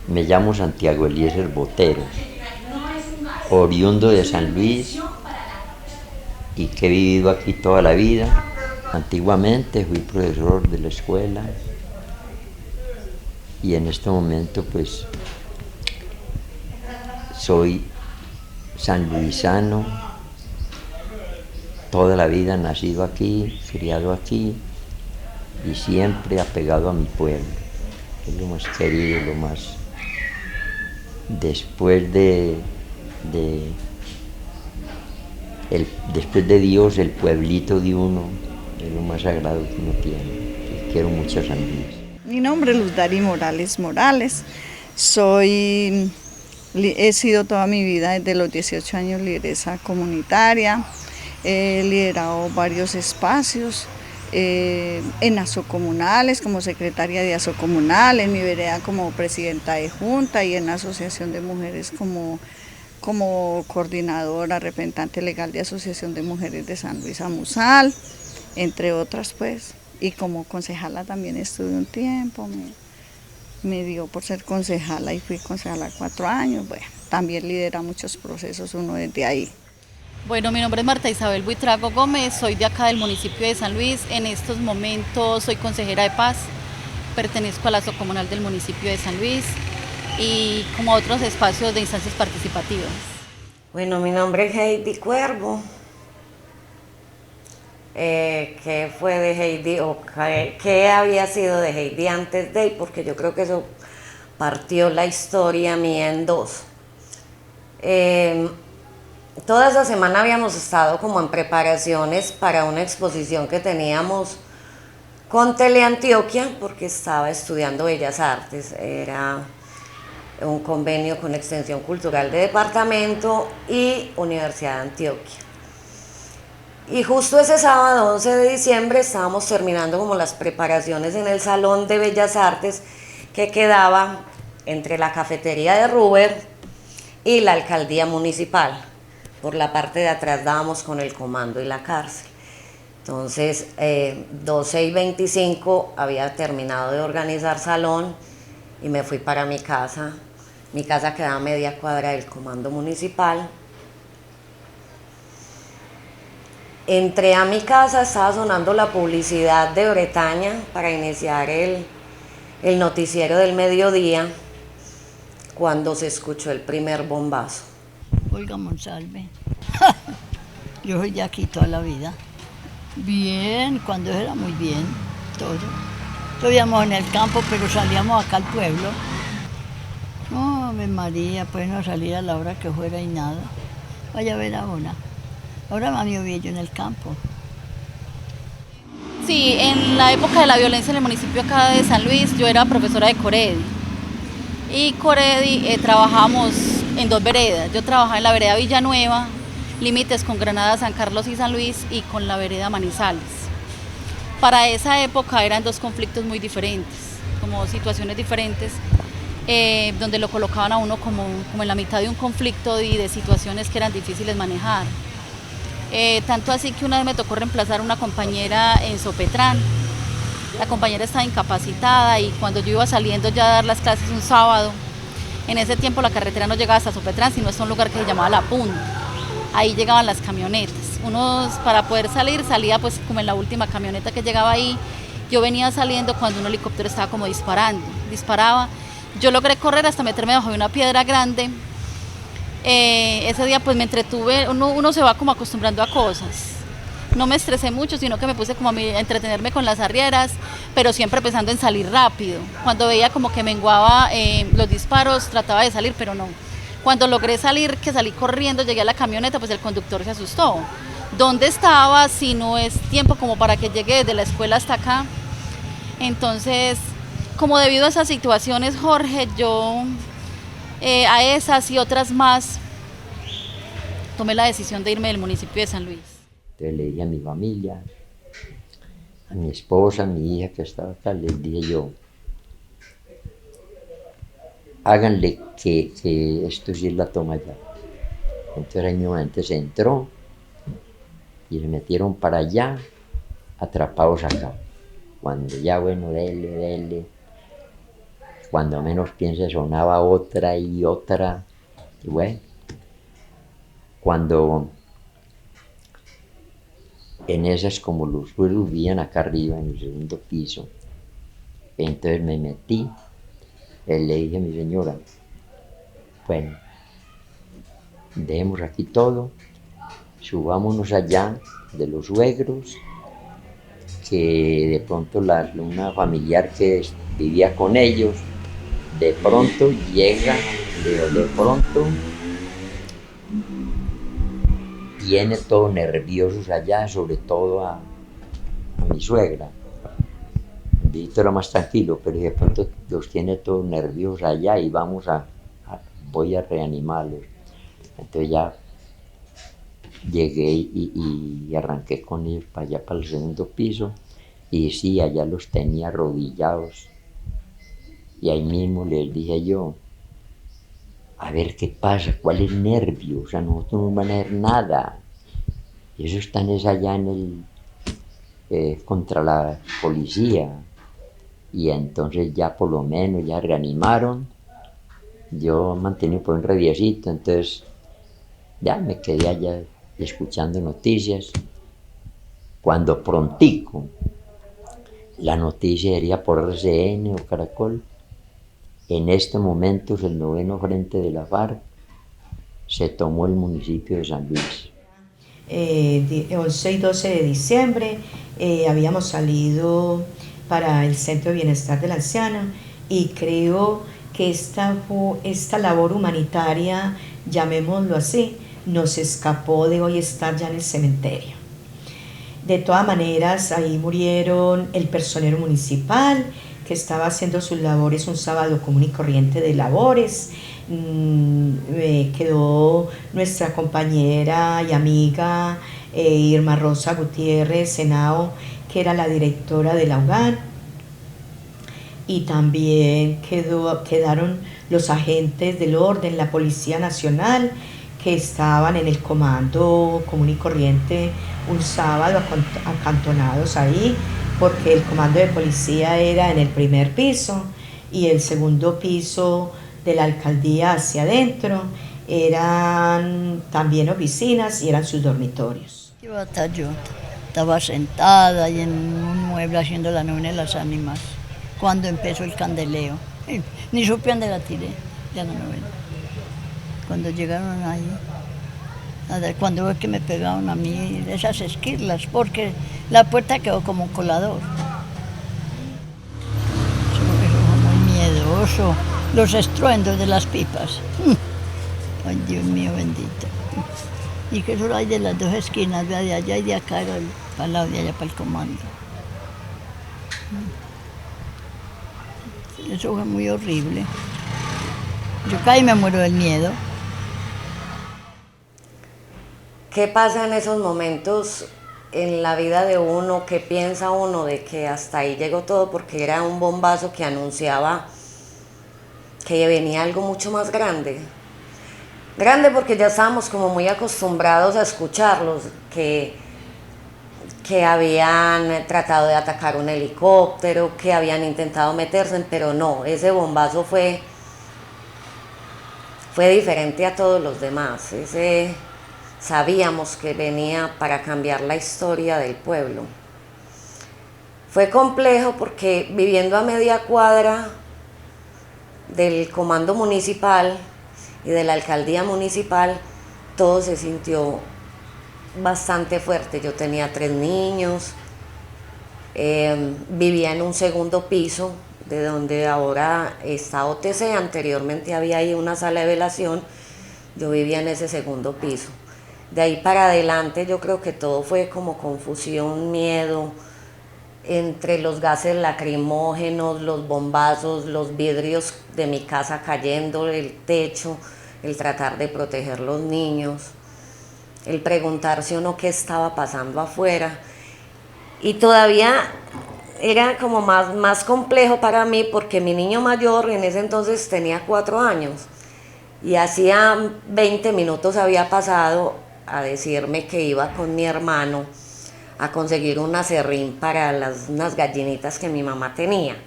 Me llamo Santiago Eliezer Botero, oriundo de San Luis y que he vivido aquí toda la vida. Antiguamente fui profesor de la escuela y en este momento pues soy sanluisano, toda la vida nacido aquí, criado aquí y siempre apegado a mi pueblo, que es lo más querido, lo más... Después después de Dios, el pueblito de uno es lo más sagrado que uno tiene. Y quiero mucho a San Luis. Mi nombre es Luz Dari Morales Morales. He sido toda mi vida, desde los 18 años, lideresa comunitaria. He liderado varios espacios en asocomunales, como secretaria de asocomunal, en mi vereda como presidenta de junta y en la asociación de mujeres como coordinadora, representante legal de Asociación de Mujeres de San Luis Amusal, entre otras pues. Y como concejala también estuve un tiempo, me dio por ser concejala y fui concejala 4 años. Bueno, también lidera muchos procesos uno desde ahí. Bueno, mi nombre es Marta Isabel Buitrago Gómez, soy de acá del municipio de San Luis. En estos momentos soy consejera de paz, pertenezco a la asocomunal del municipio de San Luis y como otros espacios de instancias participativas. Bueno, mi nombre es Heidi Cuervo. ¿Qué fue de Heidi o qué había sido de Heidi antes de? Porque yo creo que eso partió la historia mía en dos. Toda esa semana habíamos estado como en preparaciones para una exposición que teníamos con Teleantioquia, porque estaba estudiando Bellas Artes, era un convenio con Extensión Cultural de Departamento y Universidad de Antioquia. Y justo ese sábado 11 de diciembre estábamos terminando como las preparaciones en el Salón de Bellas Artes que quedaba entre la cafetería de Ruber y la alcaldía municipal. Por la parte de atrás dábamos con el comando y la cárcel. Entonces, 12:25 había terminado de organizar salón y me fui para mi casa. Mi casa quedaba a media cuadra del comando municipal. Entré a mi casa, estaba sonando la publicidad de Bretaña para iniciar el noticiero del mediodía, cuando se escuchó el primer bombazo. Olga Monsalve. Yo soy de aquí toda la vida. Bien, cuando era muy bien, todo. Estuviéramos en el campo, pero salíamos acá al pueblo. No, Ave María, pues no salir a la hora que fuera y nada. Vaya a ver ahora. Ahora mami vivía yo en el campo. Sí, en la época de la violencia en el municipio acá de San Luis, yo era profesora de Coredi. Y Coredi trabajamos en 2 veredas. Yo trabajaba en la vereda Villanueva, límites con Granada, San Carlos y San Luis, y con la vereda Manizales. Para esa época eran 2 conflictos muy diferentes, como situaciones diferentes, donde lo colocaban a uno como en la mitad de un conflicto y de situaciones que eran difíciles manejar. Tanto así que una vez me tocó reemplazar a una compañera en Sopetrán. La compañera estaba incapacitada y cuando yo iba saliendo ya a dar las clases un sábado, en ese tiempo la carretera no llegaba hasta Sopetrán, sino hasta un lugar que se llamaba La Punta. Ahí llegaban las camionetas. Para poder salir, salía pues como en la última camioneta que llegaba ahí. Yo venía saliendo cuando un helicóptero estaba como disparaba. Yo logré correr hasta meterme bajo de una piedra grande. Ese día pues me entretuve, uno se va como acostumbrando a cosas. No me estresé mucho, sino que me puse como a entretenerme con las arrieras, pero siempre pensando en salir rápido. Cuando veía como que menguaba los disparos, trataba de salir, pero no. Cuando logré salir, que salí corriendo, llegué a la camioneta, pues el conductor se asustó. ¿Dónde estaba? Si no es tiempo como para que llegue desde la escuela hasta acá. Entonces, como debido a esas situaciones, Jorge, yo a esas y otras más, tomé la decisión de irme del municipio de San Luis. Entonces le dije a mi familia, a mi esposa, a mi hija que estaba acá, les dije yo, háganle que esto sí es la toma ya. Entonces ahí mismo se entró y se metieron para allá, atrapados acá. Cuando ya, bueno, dele, cuando menos piense sonaba otra y otra, y bueno, cuando en esas como los suelos vivían acá arriba en el segundo piso, entonces me metí, le dije a mi señora, bueno, dejemos aquí todo, subámonos allá de los suegros, que de pronto una familiar que vivía con ellos, de pronto llega, de pronto viene todos nerviosos allá, sobre todo a mi suegra. Víctor era más tranquilo, pero de pronto los tiene todos nerviosos allá y voy a reanimarlos. Entonces ya llegué y arranqué con ellos para allá, para el segundo piso, y sí, allá los tenía arrodillados. Y ahí mismo les dije yo, a ver qué pasa, cuál es nervio, o sea, nosotros no van a ver nada. Y eso están allá contra la policía. Y entonces ya por lo menos ya reanimaron. Yo mantenía por un radiecito, entonces ya me quedé allá escuchando noticias. Cuando prontico, la noticia sería por RCN o Caracol, en este momento el 9º Frente de la FARC se tomó el municipio de San Luis. 11 y 12 de diciembre habíamos salido para el Centro de Bienestar del Anciano y creo que esta labor humanitaria, llamémoslo así, nos escapó de hoy estar ya en el cementerio. De todas maneras, ahí murieron el personero municipal que estaba haciendo sus labores un sábado común y corriente de labores. Quedó nuestra compañera y amiga Irma Rosa Gutiérrez Henao, que era la directora de la UGAN, y también quedaron los agentes del orden, la Policía Nacional, que estaban en el comando común y corriente un sábado acantonados ahí, porque el comando de policía era en el primer piso y el segundo piso de la alcaldía hacia adentro eran también oficinas y eran sus dormitorios. Yo estaba sentada ahí en un mueble haciendo la novena de las ánimas cuando empezó el candeleo. Ni supe dónde la tiré, ya la novena. Cuando llegaron ahí, cuando ve que me pegaron a mí esas esquirlas, porque la puerta quedó como un colador. Eso fue muy miedoso, los estruendos de las pipas. Ay, Dios mío bendito. Y que solo hay de las dos esquinas, de allá y de acá, para el lado de allá, para el comando. Eso fue muy horrible. Yo caí y me muero del miedo. ¿Qué pasa en esos momentos en la vida de uno? ¿Qué piensa uno de que hasta ahí llegó todo? Porque era un bombazo que anunciaba que venía algo mucho más grande. Grande porque ya estábamos como muy acostumbrados a escucharlos, que habían tratado de atacar un helicóptero, que habían intentado meterse, pero no, ese bombazo fue diferente a todos los demás. Sabíamos que venía para cambiar la historia del pueblo. Fue complejo porque viviendo a media cuadra del comando municipal y de la alcaldía municipal, todo se sintió bastante fuerte. Yo tenía 3 niños, vivía en un segundo piso, de donde ahora está OTC, anteriormente había ahí una sala de velación, yo vivía en ese segundo piso. De ahí para adelante yo creo que todo fue como confusión, miedo, entre los gases lacrimógenos, los bombazos, los vidrios de mi casa cayendo, el techo, el tratar de proteger los niños, el preguntarse uno qué estaba pasando afuera. Y todavía era como más complejo para mí porque mi niño mayor en ese entonces tenía 4 años y hacía 20 minutos había pasado a decirme que iba con mi hermano a conseguir un aserrín para unas gallinitas que mi mamá tenía.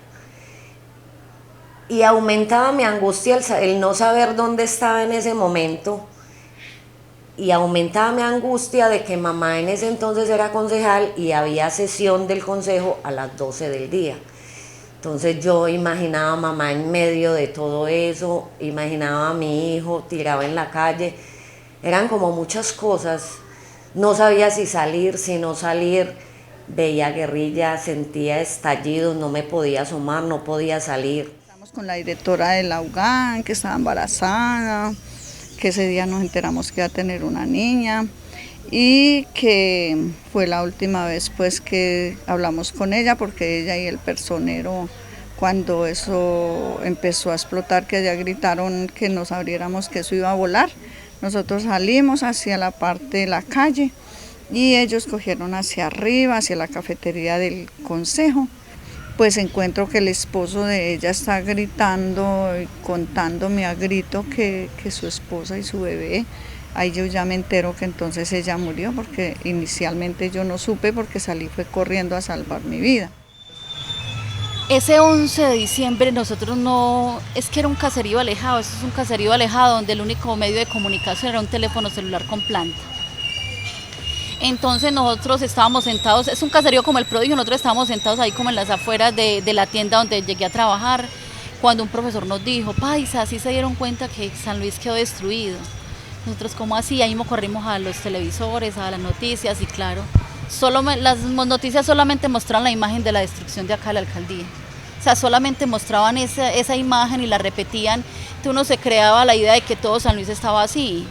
Y aumentaba mi angustia el no saber dónde estaba en ese momento, y aumentaba mi angustia de que mamá en ese entonces era concejal y había sesión del consejo a las 12 del día. Entonces yo imaginaba a mamá en medio de todo eso, imaginaba a mi hijo tirado en la calle, eran como muchas cosas, no sabía si salir, si no salir, veía guerrilla, sentía estallidos, no me podía asomar, no podía salir. Estamos con la directora de la UGAN, que estaba embarazada, que ese día nos enteramos que iba a tener una niña y que fue la última vez pues que hablamos con ella, porque ella y el personero, cuando eso empezó a explotar, que ya gritaron que nos abriéramos, que eso iba a volar, nosotros salimos hacia la parte de la calle y ellos cogieron hacia arriba, hacia la cafetería del consejo. Pues encuentro que el esposo de ella está gritando y contándome a grito que su esposa y su bebé. Ahí yo ya me entero que entonces ella murió, porque inicialmente yo no supe, porque salí fue corriendo a salvar mi vida. Ese 11 de diciembre nosotros no, es que era un caserío alejado, eso es un caserío alejado donde el único medio de comunicación era un teléfono celular con planta. Entonces nosotros estábamos sentados, es un caserío como el Prodigio, nosotros estábamos sentados ahí como en las afueras de la tienda donde llegué a trabajar, cuando un profesor nos dijo, paisa, ¿sí se dieron cuenta que San Luis quedó destruido? Nosotros, ¿cómo así? Ahí mismo corrimos a los televisores, a las noticias, y claro, las noticias solamente mostraban la imagen de la destrucción de acá de la alcaldía. O sea, solamente mostraban esa imagen y la repetían, entonces uno se creaba la idea de que todo San Luis estaba así.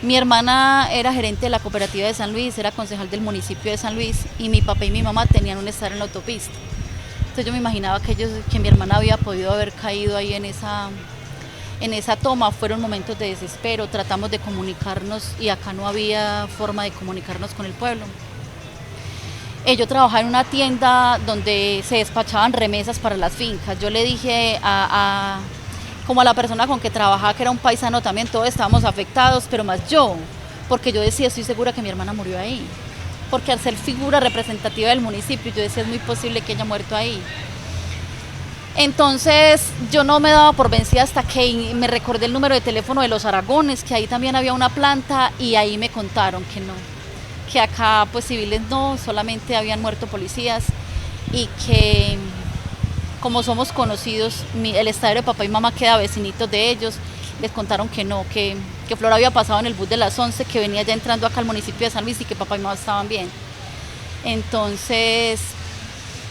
Mi hermana era gerente de la cooperativa de San Luis, era concejal del municipio de San Luis, y mi papá y mi mamá tenían un estar en la autopista. Entonces yo me imaginaba que mi hermana había podido haber caído ahí en esa toma. Fueron momentos de desespero, tratamos de comunicarnos y acá no había forma de comunicarnos con el pueblo. Yo trabajaba en una tienda donde se despachaban remesas para las fincas. Yo le dije como a la persona con que trabajaba, que era un paisano también, todos estábamos afectados, pero más yo, porque yo decía, estoy segura que mi hermana murió ahí, porque al ser figura representativa del municipio, yo decía, es muy posible que haya muerto ahí. Entonces yo no me daba por vencida hasta que me recordé el número de teléfono de los Aragones, que ahí también había una planta, y ahí me contaron que no, que acá pues civiles no, solamente habían muerto policías, y que como somos conocidos, el estadio de papá y mamá queda vecinitos de ellos, les contaron que no, que Flor había pasado en el bus de las 11, que venía ya entrando acá al municipio de San Luis y que papá y mamá estaban bien. Entonces,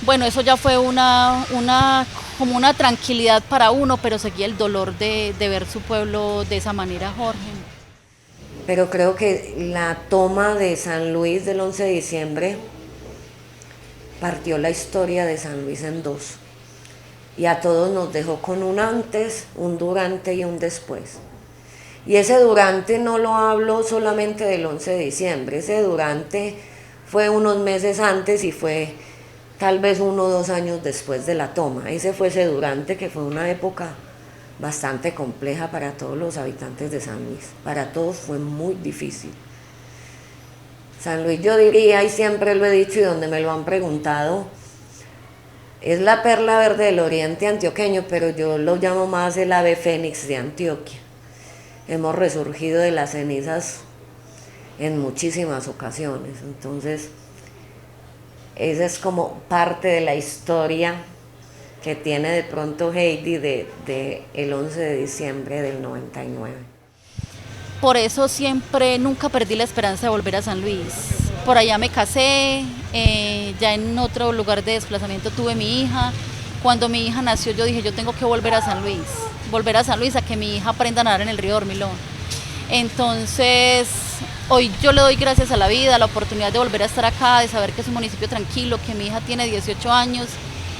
bueno, eso ya fue como una tranquilidad para uno, pero seguía el dolor de ver su pueblo de esa manera, Jorge. Pero creo que la toma de San Luis del 11 de diciembre partió la historia de San Luis en dos. Y a todos nos dejó con un antes, un durante y un después. Y ese durante no lo hablo solamente del 11 de diciembre, ese durante fue unos meses antes y fue tal vez 1 o 2 años después de la toma. Ese fue ese durante, que fue una época bastante compleja para todos los habitantes de San Luis. Para todos fue muy difícil. San Luis, yo diría, y siempre lo he dicho y donde me lo han preguntado, es la perla verde del oriente antioqueño, pero yo lo llamo más el ave fénix de Antioquia. Hemos resurgido de las cenizas en muchísimas ocasiones, entonces esa es como parte de la historia que tiene de pronto Heidi de el 11 de diciembre del 99. Por eso siempre, nunca perdí la esperanza de volver a San Luis. Por allá me casé, ya en otro lugar de desplazamiento tuve mi hija. Cuando mi hija nació yo dije, yo tengo que volver a San Luis a que mi hija aprenda a nadar en el río Dormilón. Entonces, hoy yo le doy gracias a la vida, la oportunidad de volver a estar acá, de saber que es un municipio tranquilo, que mi hija tiene 18 años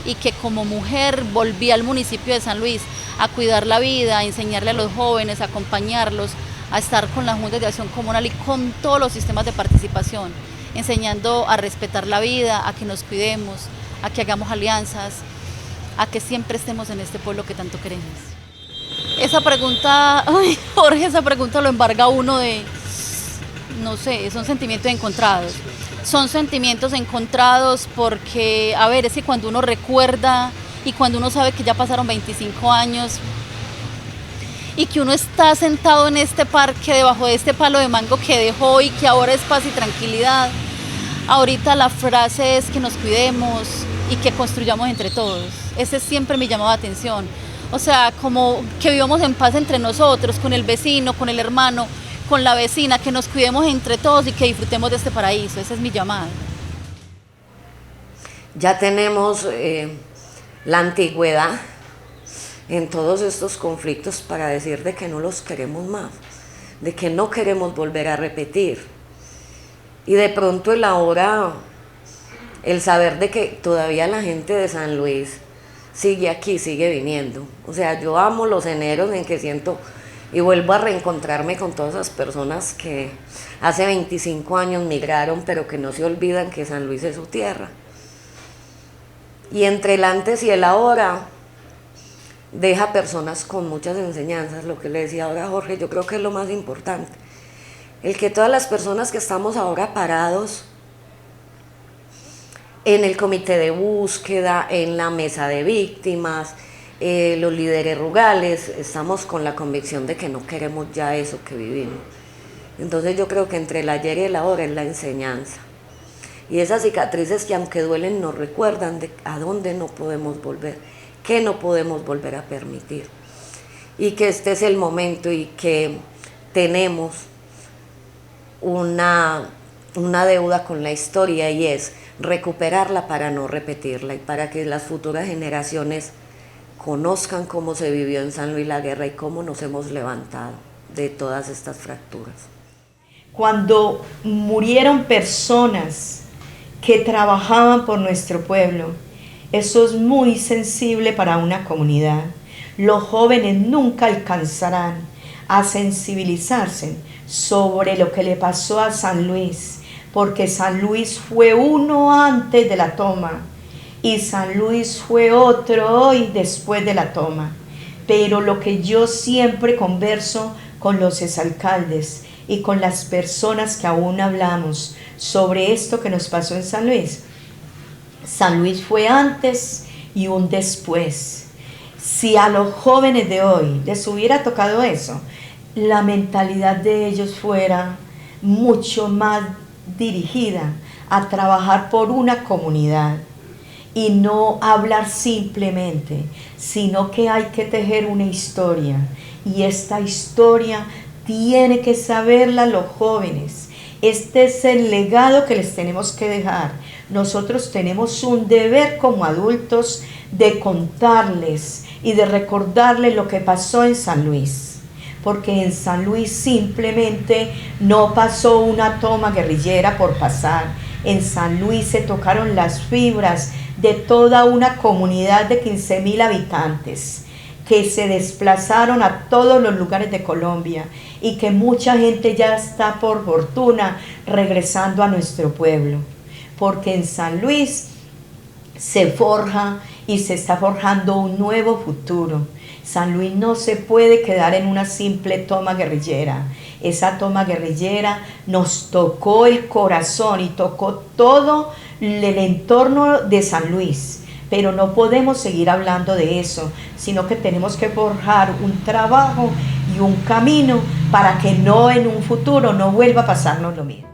y que como mujer volví al municipio de San Luis a cuidar la vida, a enseñarle a los jóvenes, a acompañarlos, a estar con las juntas de acción comunal y con todos los sistemas de participación, enseñando a respetar la vida, a que nos cuidemos, a que hagamos alianzas, a que siempre estemos en este pueblo que tanto queremos. Esa pregunta, ay, Jorge, esa pregunta lo embarga a uno de, no sé, son sentimientos encontrados. Son sentimientos encontrados porque, a ver, es que cuando uno recuerda y cuando uno sabe que ya pasaron 25 años y que uno está sentado en este parque debajo de este palo de mango que dejó y que ahora es paz y tranquilidad, ahorita la frase es que nos cuidemos y que construyamos entre todos. Ese es siempre mi llamado de atención. O sea, como que vivamos en paz entre nosotros, con el vecino, con el hermano, con la vecina, que nos cuidemos entre todos y que disfrutemos de este paraíso. Ese es mi llamado. Ya tenemos la antigüedad en todos estos conflictos para decir de que no los queremos más, de que no queremos volver a repetir. Y de pronto el ahora, el saber de que todavía la gente de San Luis sigue aquí, sigue viniendo. O sea, yo amo los eneros en que siento y vuelvo a reencontrarme con todas esas personas que hace 25 años migraron, pero que no se olvidan que San Luis es su tierra. Y entre el antes y el ahora, deja personas con muchas enseñanzas, lo que le decía ahora a Jorge, yo creo que es lo más importante. El que todas las personas que estamos ahora parados en el comité de búsqueda, en la mesa de víctimas, los líderes rurales, estamos con la convicción de que no queremos ya eso que vivimos. Entonces yo creo que entre el ayer y el ahora es la enseñanza. Y esas cicatrices que aunque duelen nos recuerdan de a dónde no podemos volver, qué no podemos volver a permitir. Y que este es el momento y que tenemos una deuda con la historia y es recuperarla para no repetirla y para que las futuras generaciones conozcan cómo se vivió en San Luis la guerra y cómo nos hemos levantado de todas estas fracturas. Cuando murieron personas que trabajaban por nuestro pueblo, eso es muy sensible para una comunidad. Los jóvenes nunca alcanzarán a sensibilizarse sobre lo que le pasó a San Luis, porque San Luis fue uno antes de la toma y San Luis fue otro hoy después de la toma. Pero lo que yo siempre converso con los exalcaldes y con las personas que aún hablamos sobre esto que nos pasó en San Luis fue antes y un después. Si a los jóvenes de hoy les hubiera tocado eso, la mentalidad de ellos fuera mucho más dirigida a trabajar por una comunidad y no hablar simplemente, sino que hay que tejer una historia y esta historia tiene que saberla los jóvenes. Este es el legado que les tenemos que dejar. Nosotros tenemos un deber como adultos de contarles y de recordarles lo que pasó en San Luis. Porque en San Luis simplemente no pasó una toma guerrillera por pasar. En San Luis se tocaron las fibras de toda una comunidad de 15.000 habitantes que se desplazaron a todos los lugares de Colombia y que mucha gente ya está por fortuna regresando a nuestro pueblo. Porque en San Luis se forja y se está forjando un nuevo futuro. San Luis no se puede quedar en una simple toma guerrillera. Esa toma guerrillera nos tocó el corazón y tocó todo el entorno de San Luis. Pero no podemos seguir hablando de eso, sino que tenemos que forjar un trabajo y un camino para que no en un futuro no vuelva a pasarnos lo mismo.